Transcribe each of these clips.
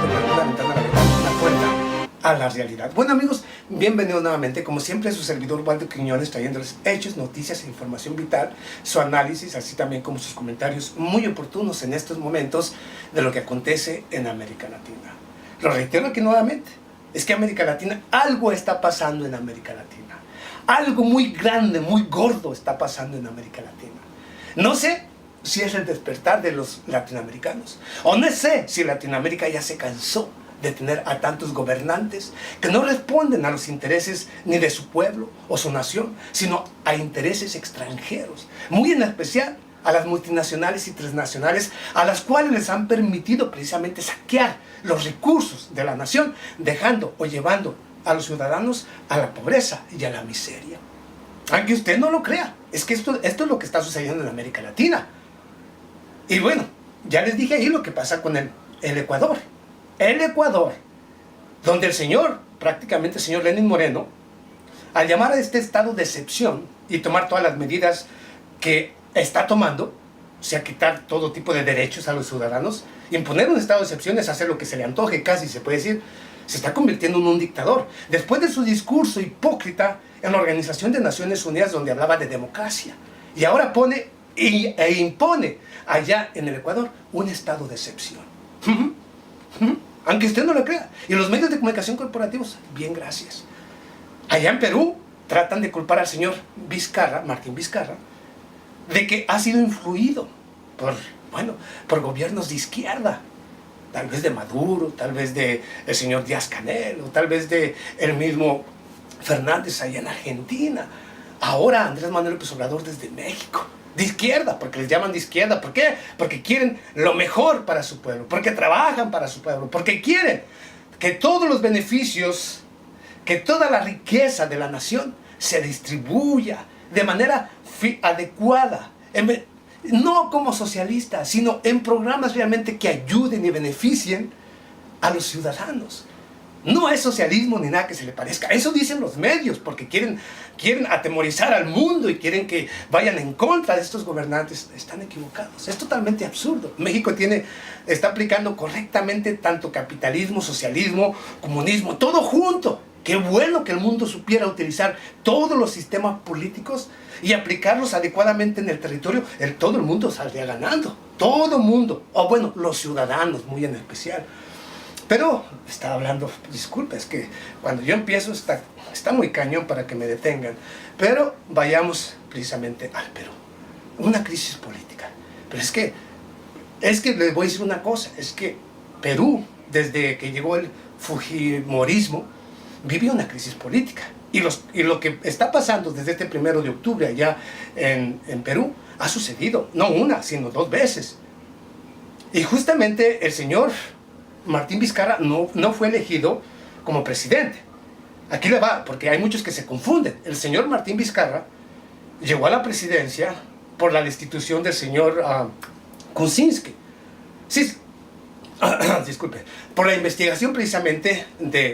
una ventana a la verdad, una puerta a la realidad. Bueno amigos, bienvenidos nuevamente, como siempre su servidor Waldo Quiñones, trayéndoles hechos, noticias e información vital, su análisis, así también como sus comentarios muy oportunos en estos momentos de lo que acontece en América Latina. Lo reitero aquí nuevamente, es que América Latina, algo está pasando en América Latina, algo muy grande, muy gordo está pasando en América Latina. No sé si es el despertar de los latinoamericanos, o no sé si Latinoamérica ya se cansó de tener a tantos gobernantes que no responden a los intereses ni de su pueblo o su nación, sino a intereses extranjeros, muy en especial a las multinacionales y transnacionales, a las cuales les han permitido precisamente saquear los recursos de la nación, dejando o llevando a los ciudadanos a la pobreza y a la miseria. Aunque usted no lo crea, es que esto es lo que está sucediendo en América Latina. Y bueno, ya les dije ahí lo que pasa con el Ecuador. El Ecuador, donde el señor, prácticamente el señor Lenín Moreno, al llamar a este estado de excepción y tomar todas las medidas que está tomando, o sea, quitar todo tipo de derechos a los ciudadanos, imponer un estado de excepción es hacer lo que se le antoje, casi se puede decir, se está convirtiendo en un dictador. Después de su discurso hipócrita en la Organización de Naciones Unidas, donde hablaba de democracia, y ahora pone e impone allá en el Ecuador un estado de excepción. Aunque usted no lo crea. Y los medios de comunicación corporativos, bien, gracias. Allá en Perú tratan de culpar al señor Vizcarra, Martín Vizcarra, de que ha sido influido por gobiernos de izquierda. Tal vez de Maduro, tal vez del señor Díaz-Canel, o tal vez de el mismo Fernández allá en Argentina. Ahora Andrés Manuel López Obrador desde México. De izquierda, porque les llaman de izquierda. ¿Por qué? Porque quieren lo mejor para su pueblo, porque trabajan para su pueblo, porque quieren que todos los beneficios, que toda la riqueza de la nación se distribuya de manera adecuada, no como socialistas, sino en programas realmente que ayuden y beneficien a los ciudadanos. No es socialismo ni nada que se le parezca. Eso dicen los medios, porque quieren atemorizar al mundo y quieren que vayan en contra de estos gobernantes. Están equivocados. Es totalmente absurdo. México está aplicando correctamente tanto capitalismo, socialismo, comunismo, todo junto. Qué bueno que el mundo supiera utilizar todos los sistemas políticos y aplicarlos adecuadamente en el territorio. Todo el mundo saldría ganando. Todo el mundo. O bueno, los ciudadanos muy en especial. Pero estaba hablando, disculpa, es que cuando yo empiezo está muy cañón para que me detengan. Pero vayamos precisamente al Perú. Una crisis política. Pero es que les voy a decir una cosa, es que Perú, desde que llegó el fujimorismo, vivió una crisis política. Y lo que está pasando desde este 1 de octubre allá en Perú, ha sucedido, no una, sino 2 veces. Y justamente el señor Martín Vizcarra no fue elegido como presidente. Aquí le va, porque hay muchos que se confunden. El señor Martín Vizcarra llegó a la presidencia por la destitución del señor Kuczynski. Sí, disculpe, por la investigación precisamente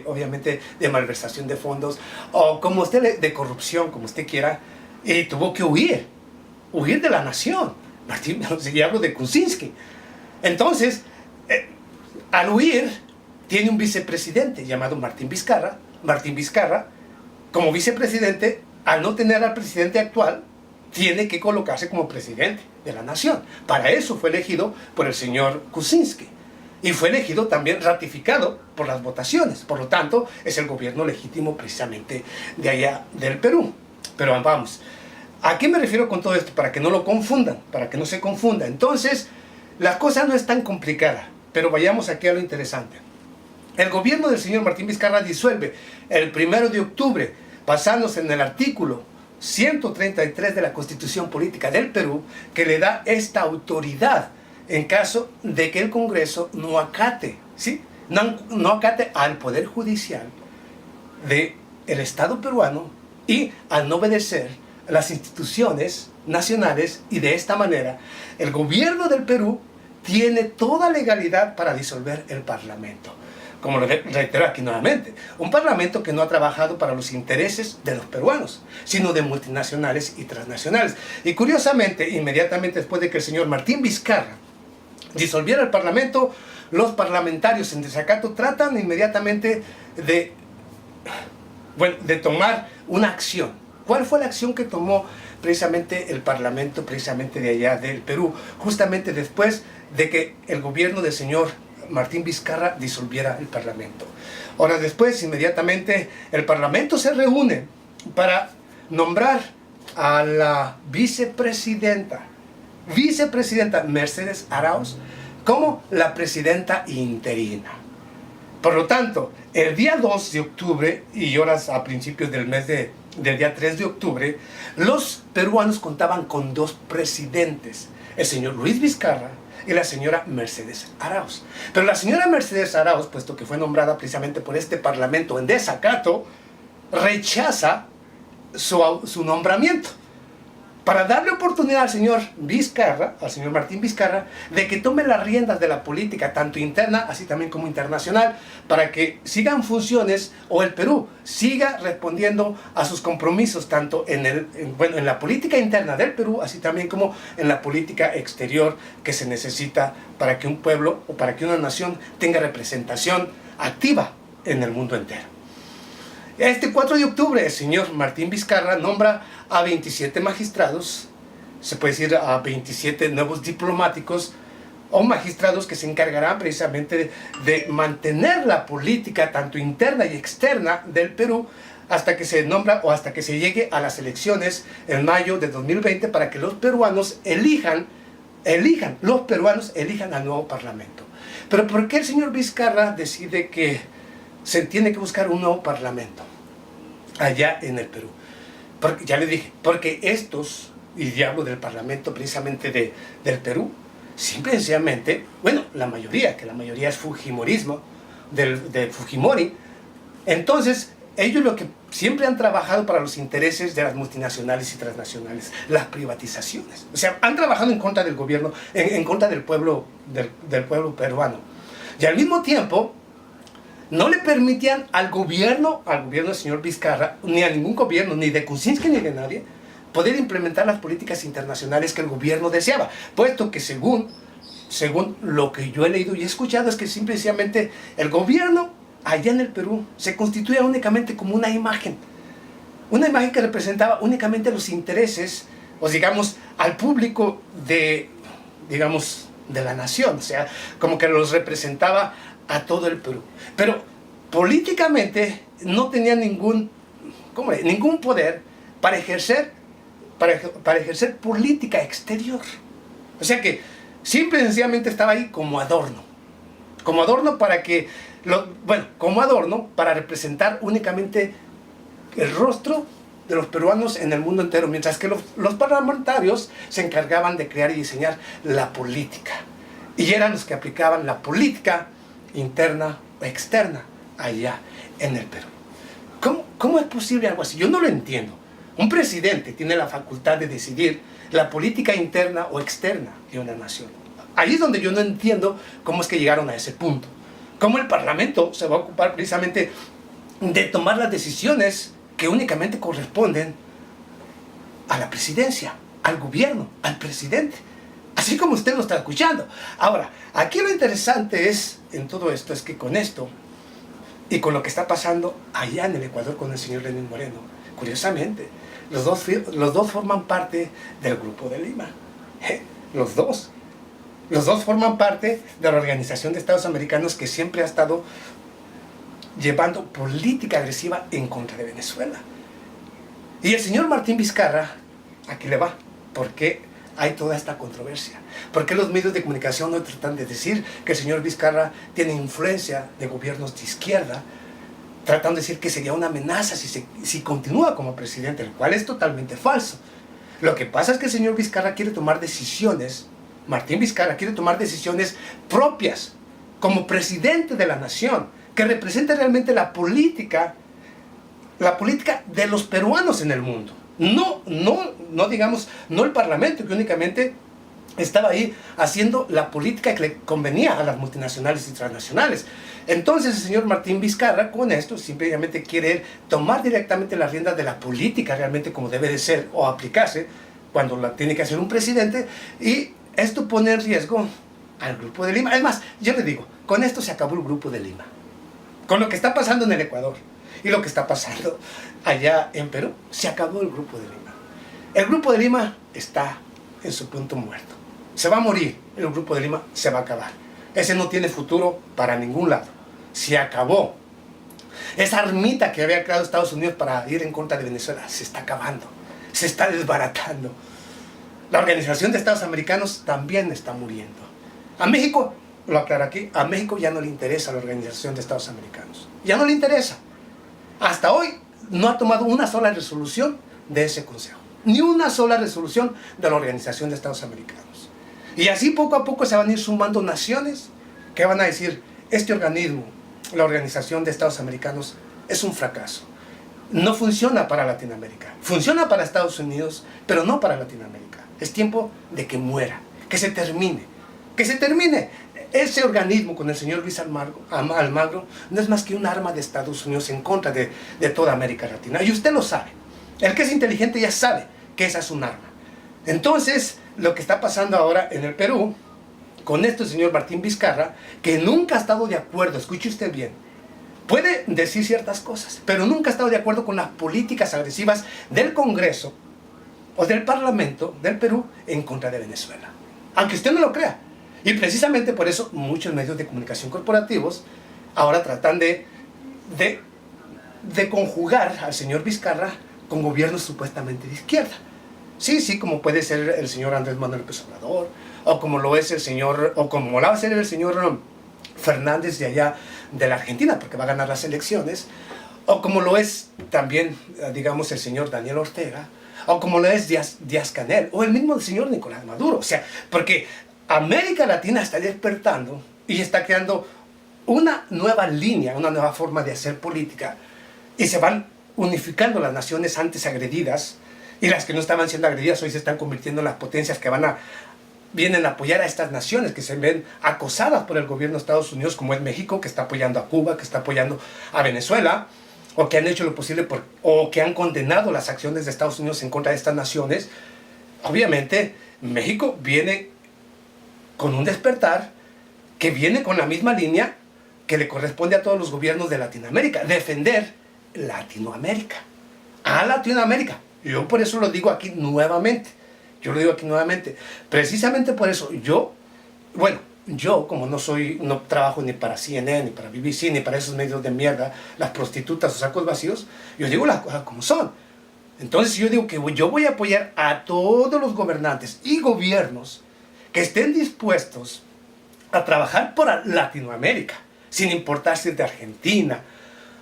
obviamente, de malversación de fondos, o como usted, de corrupción, como usted quiera, y tuvo que huir de la nación. Martín, ya hablo de Kuczynski. Entonces, al huir, tiene un vicepresidente llamado Martín Vizcarra. Martín Vizcarra, como vicepresidente, al no tener al presidente actual, tiene que colocarse como presidente de la nación. Para eso fue elegido por el señor Kuczynski. Y fue elegido también ratificado por las votaciones. Por lo tanto, es el gobierno legítimo precisamente de allá del Perú. Pero vamos, ¿a qué me refiero con todo esto? Para que no lo confundan, para que no se confunda. Entonces, la cosa no es tan complicada. Pero vayamos aquí a lo interesante. El gobierno del señor Martín Vizcarra disuelve el 1 de octubre, basándose en el artículo 133 de la Constitución Política del Perú, que le da esta autoridad en caso de que el Congreso no acate, ¿sí? no acate al Poder Judicial del Estado peruano y al no obedecer las instituciones nacionales, y de esta manera el gobierno del Perú tiene toda legalidad para disolver el Parlamento. Como lo reitero aquí nuevamente, un Parlamento que no ha trabajado para los intereses de los peruanos, sino de multinacionales y transnacionales. Y curiosamente, inmediatamente después de que el señor Martín Vizcarra disolviera el Parlamento, los parlamentarios en desacato tratan inmediatamente de, bueno, de tomar una acción. ¿Cuál fue la acción que tomó precisamente el Parlamento, precisamente de allá del Perú, justamente después de que el gobierno del señor Martín Vizcarra disolviera el Parlamento? Horas después, inmediatamente, el Parlamento se reúne para nombrar a la vicepresidenta Mercedes Arauz como la presidenta interina. Por lo tanto, el día 2 de octubre y horas a principios del mes del día 3 de octubre, los peruanos contaban con dos presidentes, el señor Luis Vizcarra y la señora Mercedes Arauz. Pero la señora Mercedes Arauz, puesto que fue nombrada precisamente por este parlamento en desacato, rechaza su nombramiento, para darle oportunidad al señor Vizcarra, al señor Martín Vizcarra, de que tome las riendas de la política, tanto interna, así también como internacional, para que sigan funciones, o el Perú siga respondiendo a sus compromisos, tanto en la política interna del Perú, así también como en la política exterior que se necesita para que un pueblo o para que una nación tenga representación activa en el mundo entero. Este 4 de octubre, el señor Martín Vizcarra nombra a 27 magistrados, se puede decir a 27 nuevos diplomáticos o magistrados que se encargarán precisamente de mantener la política tanto interna y externa del Perú hasta que se nombra o hasta que se llegue a las elecciones en mayo de 2020 para que los peruanos elijan al nuevo parlamento. Pero ¿por qué el señor Vizcarra decide que se tiene que buscar un nuevo parlamento allá en el Perú? Porque, ya le dije, porque estos, y hablo del parlamento precisamente del Perú, simple y sencillamente, bueno, la mayoría es fujimorismo, de Fujimori. Entonces, ellos lo que siempre han trabajado para los intereses de las multinacionales y transnacionales, las privatizaciones. O sea, han trabajado en contra del gobierno, en contra del pueblo, del pueblo peruano. Y al mismo tiempo, no le permitían al gobierno del señor Vizcarra, ni a ningún gobierno, ni de Kuczynski ni de nadie, poder implementar las políticas internacionales que el gobierno deseaba, puesto que según lo que yo he leído y he escuchado, es que simplemente el gobierno allá en el Perú se constituía únicamente como una imagen que representaba únicamente los intereses, o digamos, al público de la nación, o sea, como que los representaba a todo el Perú. Pero políticamente no tenía ningún poder para ejercer política exterior. O sea que simple y sencillamente estaba ahí como adorno para representar únicamente el rostro de los peruanos en el mundo entero, mientras que los parlamentarios se encargaban de crear y diseñar la política, y eran los que aplicaban la política interna o externa allá en el Perú. ¿Cómo es posible algo así? Yo no lo entiendo. Un presidente tiene la facultad de decidir la política interna o externa de una nación. Ahí es donde yo no entiendo cómo es que llegaron a ese punto. Cómo el Parlamento se va a ocupar precisamente de tomar las decisiones que únicamente corresponden a la presidencia, al gobierno, al presidente. Así como usted lo está escuchando. Ahora, aquí lo interesante en todo esto es que con esto y con lo que está pasando allá en el Ecuador con el señor Lenín Moreno, curiosamente, los dos forman parte del Grupo de Lima. Los dos forman parte de la Organización de Estados Americanos, que siempre ha estado llevando política agresiva en contra de Venezuela. Y el señor Martín Vizcarra, aquí le va. ¿Por qué hay toda esta controversia? ¿Por qué los medios de comunicación no tratan de decir que el señor Vizcarra tiene influencia de gobiernos de izquierda? Tratan de decir que sería una amenaza si continúa como presidente, el cual es totalmente falso. Lo que pasa es que el señor Vizcarra quiere tomar decisiones, Martín Vizcarra quiere tomar decisiones propias como presidente de la nación, que represente realmente la política de los peruanos en el mundo. No el Parlamento, que únicamente estaba ahí haciendo la política que le convenía a las multinacionales y transnacionales. Entonces el señor Martín Vizcarra con esto simplemente quiere tomar directamente las riendas de la política realmente como debe de ser o aplicarse cuando la tiene que hacer un presidente, y esto pone en riesgo al Grupo de Lima. Es más, yo le digo, con esto se acabó el Grupo de Lima. Con lo que está pasando en el Ecuador y lo que está pasando allá en Perú, se acabó el Grupo de Lima. El Grupo de Lima está en su punto muerto. Se va a morir, el Grupo de Lima se va a acabar. Ese no tiene futuro para ningún lado. Se acabó. Esa ermita que había creado Estados Unidos para ir en contra de Venezuela se está acabando, se está desbaratando. La Organización de Estados Americanos también está muriendo. A México, lo aclaro aquí, a México ya no le interesa la Organización de Estados Americanos. Ya no le interesa. Hasta hoy no ha tomado una sola resolución de ese consejo. Ni una sola resolución de la Organización de Estados Americanos. Y así poco a poco se van a ir sumando naciones que van a decir, este organismo, la Organización de Estados Americanos, es un fracaso. No funciona para Latinoamérica. Funciona para Estados Unidos, pero no para Latinoamérica. Es tiempo de que muera, que se termine. Que se termine. Ese organismo con el señor Luis Almagro no es más que un arma de Estados Unidos en contra de toda América Latina. Y usted lo sabe. El que es inteligente ya sabe que esa es un arma. Entonces, lo que está pasando ahora en el Perú, con este señor Martín Vizcarra, que nunca ha estado de acuerdo, escuche usted bien, puede decir ciertas cosas, pero nunca ha estado de acuerdo con las políticas agresivas del Congreso o del Parlamento del Perú en contra de Venezuela. Aunque usted no lo crea. Y precisamente por eso muchos medios de comunicación corporativos ahora tratan de conjugar al señor Vizcarra con gobiernos supuestamente de izquierda. Sí, como puede ser el señor Andrés Manuel López Obrador, o como lo es el señor, o como lo va a ser el señor Fernández de allá de la Argentina, porque va a ganar las elecciones, o como lo es también, digamos, el señor Daniel Ortega, o como lo es Díaz-Canel, o el mismo señor Nicolás Maduro. O sea, porque América Latina está despertando y está creando una nueva línea, una nueva forma de hacer política, y se van unificando las naciones antes agredidas, y las que no estaban siendo agredidas hoy se están convirtiendo en las potencias que vienen a apoyar a estas naciones que se ven acosadas por el gobierno de Estados Unidos, como es México, que está apoyando a Cuba, que está apoyando a Venezuela, o que han hecho lo posible o que han condenado las acciones de Estados Unidos en contra de estas naciones. Obviamente, México viene con un despertar que viene con la misma línea que le corresponde a todos los gobiernos de Latinoamérica, defender Latinoamérica, a Latinoamérica. Yo por eso lo digo aquí nuevamente. Precisamente por eso yo como no trabajo ni para CNN, ni para BBC, ni para esos medios de mierda, las prostitutas o sacos vacíos, yo digo las cosas como son. Entonces yo digo que yo voy a apoyar a todos los gobernantes y gobiernos que estén dispuestos a trabajar por Latinoamérica, sin importar si es de Argentina,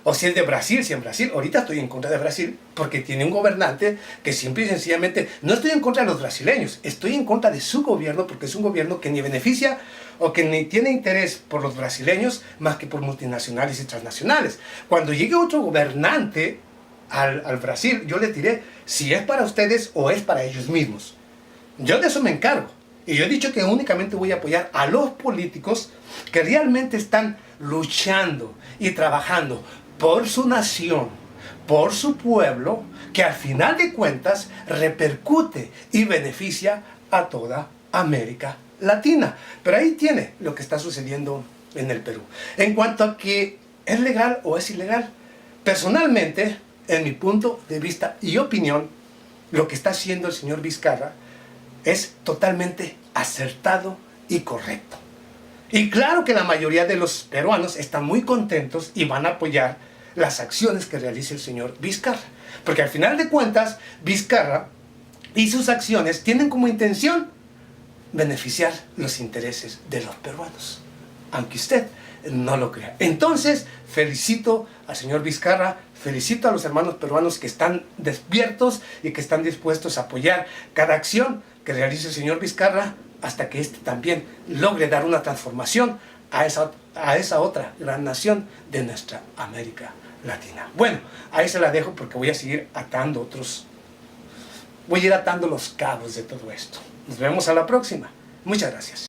o si es de Brasil, si en Brasil, ahorita estoy en contra de Brasil, porque tiene un gobernante que simple y sencillamente, no estoy en contra de los brasileños, estoy en contra de su gobierno, porque es un gobierno que ni beneficia o que ni tiene interés por los brasileños más que por multinacionales y transnacionales. Cuando llegue otro gobernante al Brasil, yo les diré si es para ustedes o es para ellos mismos. Yo de eso me encargo. Y yo he dicho que únicamente voy a apoyar a los políticos que realmente están luchando y trabajando por su nación, por su pueblo, que al final de cuentas repercute y beneficia a toda América Latina. Pero ahí tiene lo que está sucediendo en el Perú. En cuanto a que es legal o es ilegal, personalmente, en mi punto de vista y opinión, lo que está haciendo el señor Vizcarra es totalmente acertado y correcto. Y claro que la mayoría de los peruanos están muy contentos y van a apoyar las acciones que realice el señor Vizcarra. Porque al final de cuentas, Vizcarra y sus acciones tienen como intención beneficiar los intereses de los peruanos. Aunque usted no lo crea. Entonces, felicito al señor Vizcarra, felicito a los hermanos peruanos que están despiertos y que están dispuestos a apoyar cada acción que realice el señor Vizcarra, hasta que éste también logre dar una transformación a esa otra gran nación de nuestra América Latina. Bueno, ahí se la dejo porque voy a seguir atando voy a ir atando los cabos de todo esto. Nos vemos a la próxima. Muchas gracias.